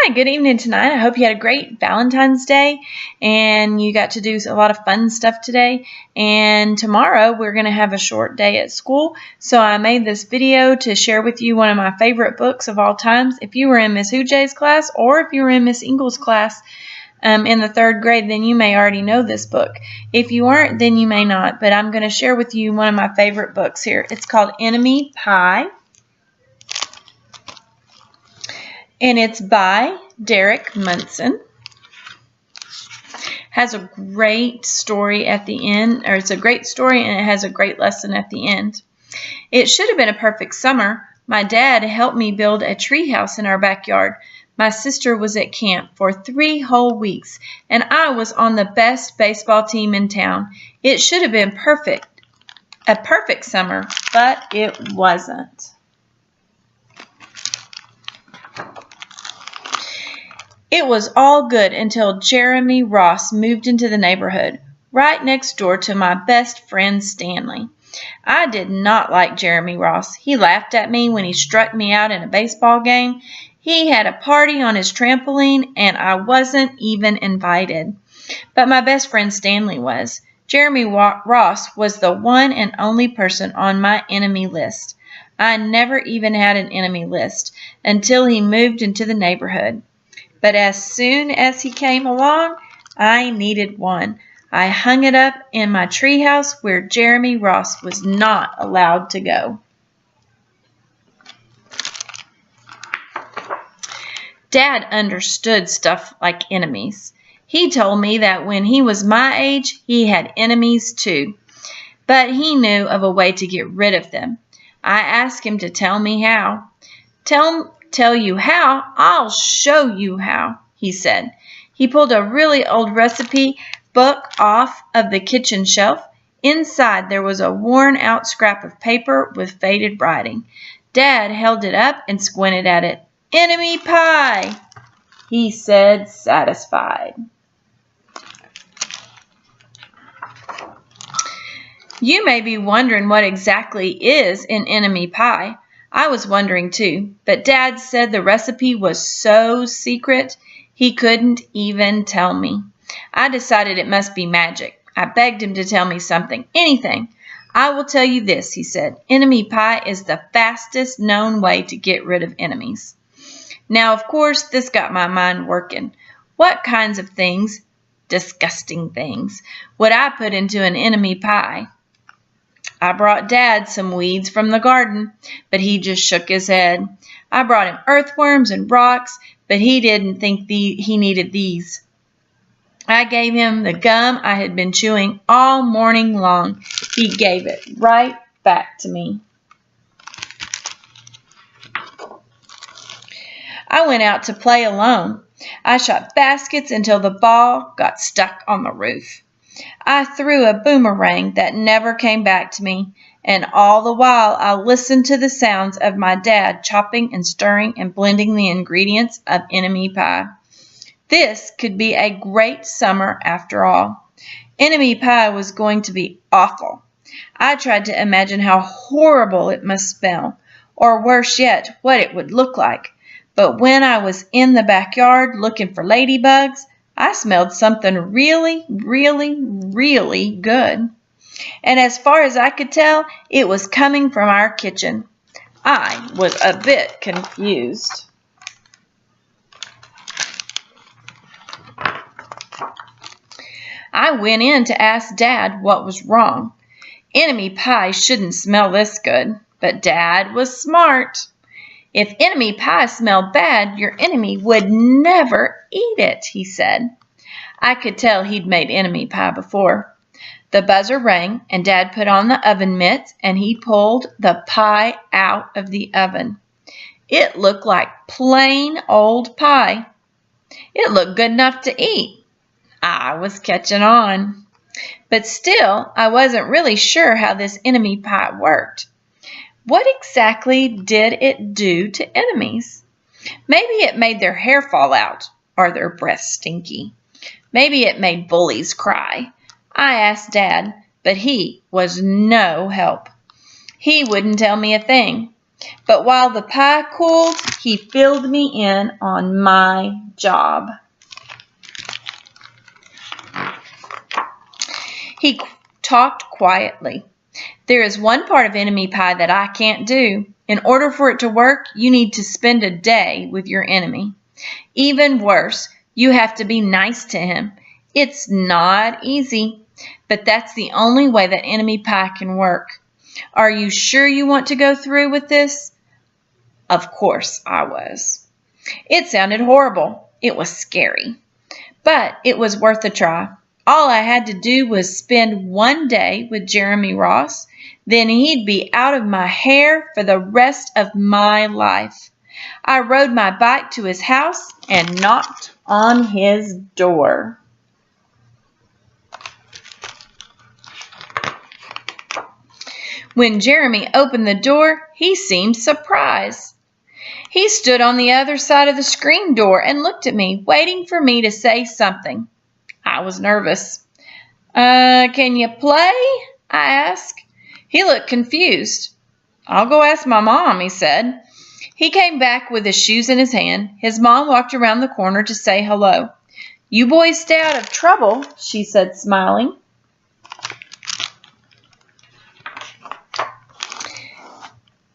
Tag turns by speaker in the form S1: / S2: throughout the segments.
S1: Hi, good evening tonight. I hope you had a great Valentine's Day and you got to do a lot of fun stuff today. And tomorrow we're going to have a short day at school. So I made this video to share with you one of my favorite books of all times. If you were in Miss Hujay's class or if you were in Miss Ingles' class in the 3rd grade, then you may already know this book. If you aren't, then you may not. But I'm going to share with you one of my favorite books here. It's called Enemy Pie. And it's by Derek Munson. Has a great story at the end, or it's a great story and it has a great lesson at the end. It should have been a perfect summer. My dad helped me build a tree house in our backyard. My sister was at camp for 3 whole weeks, and I was on the best baseball team in town. It should have been a perfect summer, but it wasn't. It was all good until Jeremy Ross moved into the neighborhood, right next door to my best friend Stanley. I did not like Jeremy Ross. He laughed at me when he struck me out in a baseball game. He had a party on his trampoline, and I wasn't even invited. But my best friend Stanley was. Jeremy Ross was the one and only person on my enemy list. I never even had an enemy list until he moved into the neighborhood. But as soon as he came along, I needed one. I hung it up in my treehouse where Jeremy Ross was not allowed to go. Dad understood stuff like enemies. He told me that when he was my age, he had enemies too. But he knew of a way to get rid of them. I asked him to tell me how. Tell you how? I'll show you how, he said. He pulled a really old recipe book off of the kitchen shelf. Inside there was a worn-out scrap of paper with faded writing. Dad held it up and squinted at it. "Enemy pie," he said, satisfied. You may be wondering what exactly is an enemy pie. I was wondering too, but Dad said the recipe was so secret he couldn't even tell me. I decided it must be magic. I begged him to tell me something, anything. "I will tell you this," he said. "Enemy pie is the fastest known way to get rid of enemies." Now, of course, this got my mind working. What kinds of things, disgusting things, would I put into an enemy pie? I brought Dad some weeds from the garden, but he just shook his head. I brought him earthworms and rocks, but he didn't think he needed these. I gave him the gum I had been chewing all morning long. He gave it right back to me. I went out to play alone. I shot baskets until the ball got stuck on the roof. I threw a boomerang that never came back to me, and all the while I listened to the sounds of my dad chopping and stirring and blending the ingredients of enemy pie. This could be a great summer after all. Enemy pie was going to be awful. I tried to imagine how horrible it must smell, or worse yet, what it would look like. But when I was in the backyard looking for ladybugs, I smelled something really, really, really good. And as far as I could tell, it was coming from our kitchen. I was a bit confused. I went in to ask Dad what was wrong. Enemy pie shouldn't smell this good, but Dad was smart. If enemy pie smelled bad, your enemy would never eat it, he said. I could tell he'd made enemy pie before. The buzzer rang, and Dad put on the oven mitts, and he pulled the pie out of the oven. It looked like plain old pie. It looked good enough to eat. I was catching on. But still, I wasn't really sure how this enemy pie worked. What exactly did it do to enemies? Maybe it made their hair fall out or their breath stinky. Maybe it made bullies cry. I asked Dad, but he was no help. He wouldn't tell me a thing. But while the pie cooled, he filled me in on my job. He talked quietly. There is one part of enemy pie that I can't do. In order for it to work, you need to spend a day with your enemy. Even worse, you have to be nice to him. It's not easy, but that's the only way that enemy pie can work. Are you sure you want to go through with this? Of course I was. It sounded horrible. It was scary. But it was worth a try. All I had to do was spend one day with Jeremy Ross. Then he'd be out of my hair for the rest of my life. I rode my bike to his house and knocked on his door. When Jeremy opened the door, he seemed surprised. He stood on the other side of the screen door and looked at me, waiting for me to say something. I was nervous. Can you play? I asked. He looked confused. I'll go ask my mom, he said. He came back with his shoes in his hand. His mom walked around the corner to say hello. You boys stay out of trouble, she said, smiling.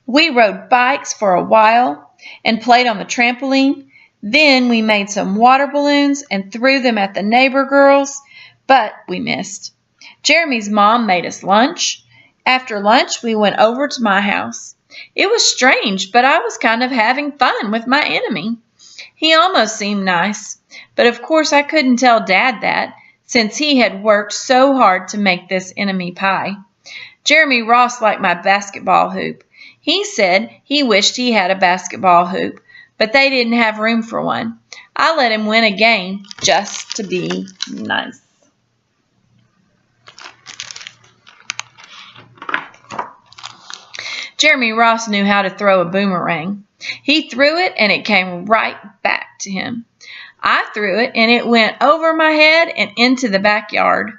S1: We rode bikes for a while and played on the trampoline. Then we made some water balloons and threw them at the neighbor girls, but we missed. Jeremy's mom made us lunch. After lunch, we went over to my house. It was strange, but I was kind of having fun with my enemy. He almost seemed nice, but of course I couldn't tell Dad that, since he had worked so hard to make this enemy pie. Jeremy Ross liked my basketball hoop. He said he wished he had a basketball hoop, but they didn't have room for one. I let him win a game just to be nice. Jeremy Ross knew how to throw a boomerang. He threw it and it came right back to him. I threw it and it went over my head and into the backyard.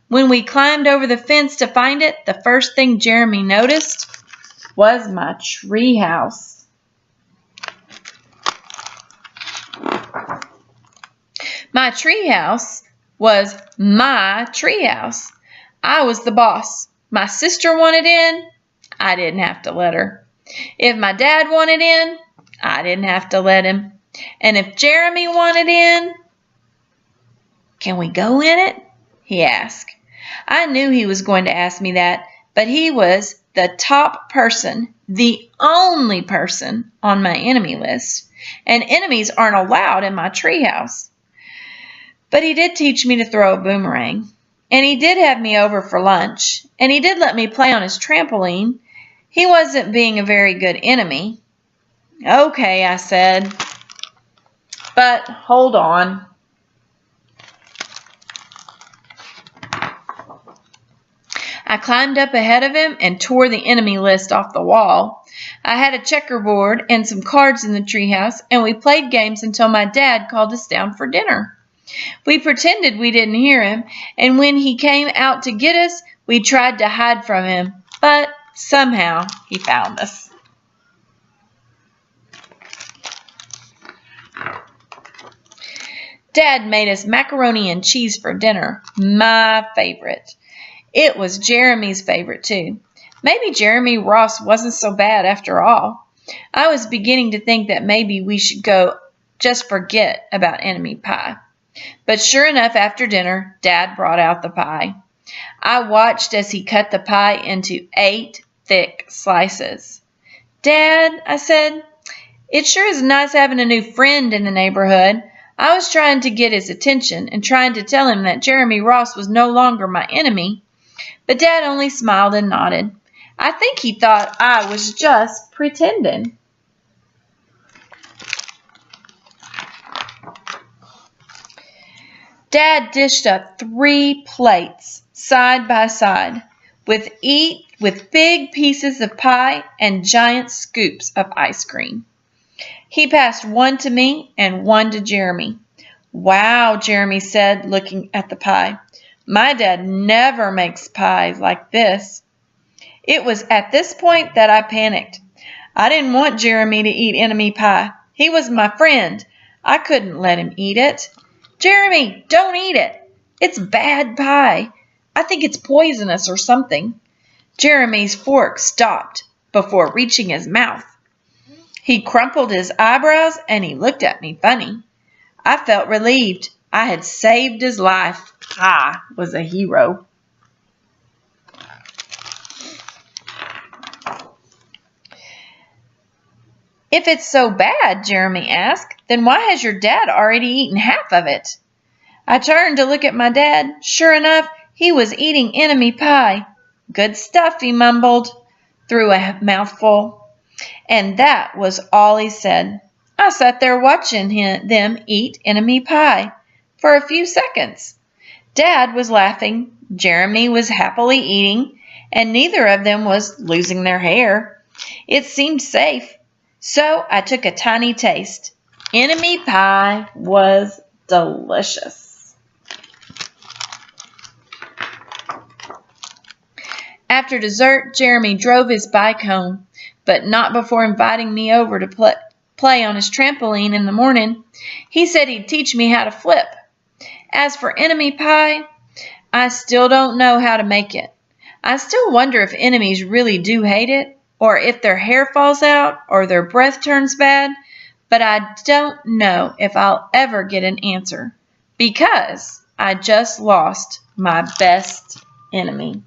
S1: When we climbed over the fence to find it, the first thing Jeremy noticed was my tree house. My tree house was my tree house. I was the boss. My sister wanted in. I didn't have to let her. If my dad wanted in, I didn't have to let him. And if Jeremy wanted in, can we go in it? He asked. I knew he was going to ask me that, but he was the top person, the only person on my enemy list, and enemies aren't allowed in my treehouse. But he did teach me to throw a boomerang, and he did have me over for lunch, and he did let me play on his trampoline. He wasn't being a very good enemy. Okay, I said, but hold on. I climbed up ahead of him and tore the enemy list off the wall. I had a checkerboard and some cards in the treehouse, and we played games until my dad called us down for dinner. We pretended we didn't hear him, and when he came out to get us, we tried to hide from him, but somehow he found us. Dad made us macaroni and cheese for dinner, my favorite. It was Jeremy's favorite, too. Maybe Jeremy Ross wasn't so bad after all. I was beginning to think that maybe we should go just forget about enemy pie. But sure enough, after dinner, Dad brought out the pie. I watched as he cut the pie into 8 thick slices. Dad, I said, it sure is nice having a new friend in the neighborhood. I was trying to get his attention and trying to tell him that Jeremy Ross was no longer my enemy. But Dad only smiled and nodded. I think he thought I was just pretending. Dad dished up 3 plates side by side with big pieces of pie and giant scoops of ice cream. He passed one to me and one to Jeremy. Wow, Jeremy said, looking at the pie. My dad never makes pies like this. It was at this point that I panicked. I didn't want Jeremy to eat enemy pie. He was my friend. I couldn't let him eat it. Jeremy, don't eat it. It's bad pie. I think it's poisonous or something. Jeremy's fork stopped before reaching his mouth. He crumpled his eyebrows and he looked at me funny. I felt relieved. I had saved his life. I was a hero. If it's so bad, Jeremy asked, then why has your dad already eaten half of it? I turned to look at my dad. Sure enough, he was eating enemy pie. Good stuff, he mumbled through a mouthful. And that was all he said. I sat there watching them eat enemy pie for a few seconds. Dad was laughing, Jeremy was happily eating, and neither of them was losing their hair. It seemed safe. So I took a tiny taste. Enemy pie was delicious. After dessert, Jeremy drove his bike home, but not before inviting me over to play on his trampoline in the morning. He said he'd teach me how to flip. As for enemy pie, I still don't know how to make it. I still wonder if enemies really do hate it, or if their hair falls out, or their breath turns bad, but I don't know if I'll ever get an answer, because I just lost my best enemy.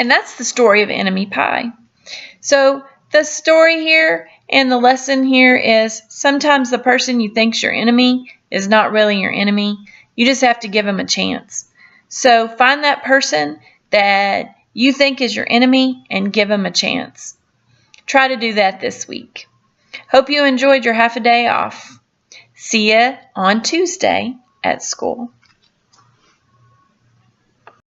S1: And that's the story of enemy pie. So the story here and the lesson here is sometimes the person you think's your enemy is not really your enemy. You just have to give them a chance. So find that person that you think is your enemy and give them a chance. Try to do that this week. Hope you enjoyed your half a day off. See ya on Tuesday at school.